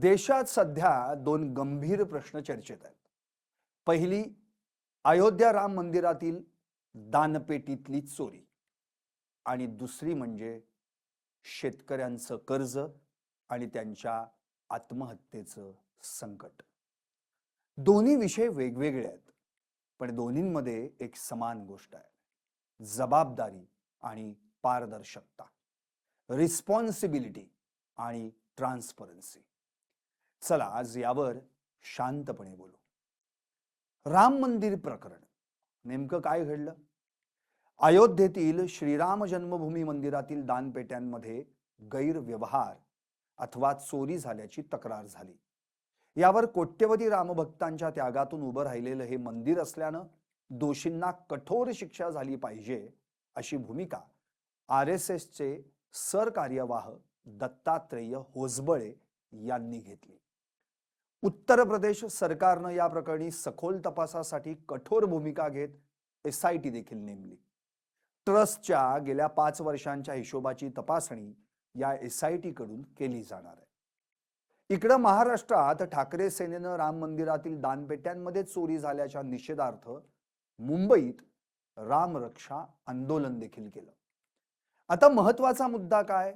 देशात सध्या दोन गंभीर प्रश्न चर्चेत आहेत. पहिली, अयोध्या राम मंदिरातील दानपेटीतली चोरी आणि दुसरी म्हणजे शेतकऱ्यांचं कर्ज आणि त्यांच्या आत्महत्येचं संकट. दोन्ही विषय वेगवेगळे आहेत, पण दोन्हींमध्ये एक समान गोष्ट आहे: जबाबदारी आणि पारदर्शकता, रिस्पॉन्सिबिलिटी आणि ट्रान्सपरन्सी. चला आज यावर शांतपणे बोलू. राम मंदिर प्रकरण नेमकं काय घडलं? अयोध्येतील श्रीराम जन्मभूमी मंदिरातील दानपेट्यांमध्ये गैरव्यवहार अथवा चोरी झाल्याची तक्रार झाली. यावर कोट्यवधी रामभक्तांच्या त्यागातून उभं राहिलेलं हे मंदिर असल्यानं दोषींना कठोर शिक्षा झाली पाहिजे अशी भूमिका RSSचे सरकार्यवाह दत्तात्रेय होसबळे यांनी घेतली. उत्तर प्रदेश सरकारनं या प्रकरणी सखोल तपासासाठी कठोर भूमिका घेत SIT देखील नेमली. ट्रस्टच्या गेल्या 5 वर्षांच्या हिशोबाची तपासणी या SIT कडून केली जाणार आहे. इकडं महाराष्ट्रात ठाकरे सेनेनं राम मंदिरातील दानपेट्यांमध्ये चोरी झाल्याच्या निषेधार्थ मुंबईत रामरक्षा आंदोलन देखील केलं. आता महत्वाचा मुद्दा काय,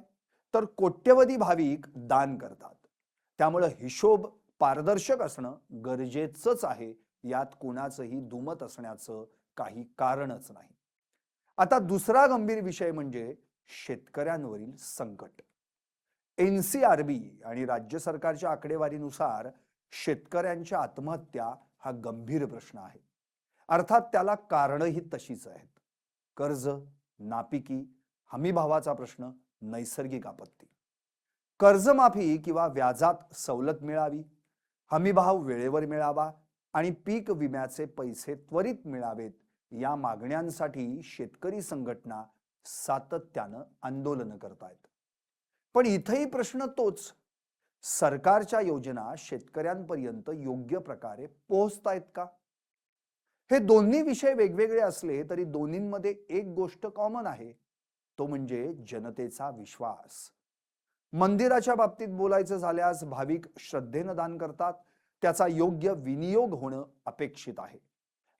तर कोट्यवधी भाविक दान करतात, त्यामुळे हिशोब पारदर्शक असणं गरजेचंच आहे. यात कोणाचंही दुमत असण्याचं काही कारणच नाही. आता दुसरा गंभीर विषय म्हणजे शेतकऱ्यांवरील संकट. NCRB आणि राज्य सरकारच्या आकडेवारीनुसार शेतकऱ्यांच्या आत्महत्या हा गंभीर प्रश्न आहे. अर्थात त्याला कारणही तशीच आहेत: कर्ज, नापिकी, हमीभावाचा प्रश्न, नैसर्गिक आपत्ती. कर्जमाफी किंवा व्याजात सवलत मिळावी, हमीभाव वेळेवर मिळावा आणि पीक विम्याचे पैसे त्वरित मिळावेत या मागण्यांसाठी शेतकरी संघटना सातत्यानं आंदोलन करतायत. पण इथेही प्रश्न तोच: सरकारच्या योजना शेतकऱ्यांपर्यंत योग्य प्रकारे पोहोचतायत का? हे दोन्ही विषय वेगवेगळे असले तरी दोन्हींमध्ये एक गोष्ट कॉमन आहे, तो म्हणजे जनतेचा विश्वास. मंदिराच्या बाबतीत बोलायचं झाल्यास भाविक श्रद्धेनं दान करतात, त्याचा योग्य विनियोग होणं अपेक्षित आहे.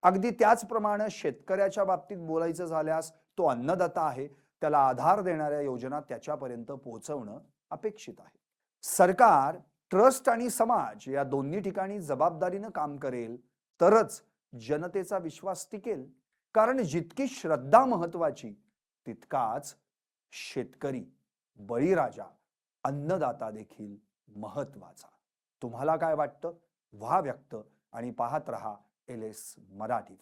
अगदी त्याचप्रमाणे शेतकऱ्याच्या बाबतीत बोलायचं झाल्यास तो अन्नदाता आहे, त्याला आधार देणाऱ्या योजना त्याच्यापर्यंत पोहोचवणं अपेक्षित आहे. सरकार, ट्रस्ट आणि समाज या दोन्ही ठिकाणी जबाबदारीनं काम करेल तरच जनतेचा विश्वास टिकेल. कारण जितकी श्रद्धा महत्वाची तितकाच शेतकरी, बळीराजा, अन्नदाता देखील महत्वाचा. तुम्हाला काय वाटतं? व्हा व्यक्त आणि पाहत रहा LS मराठी.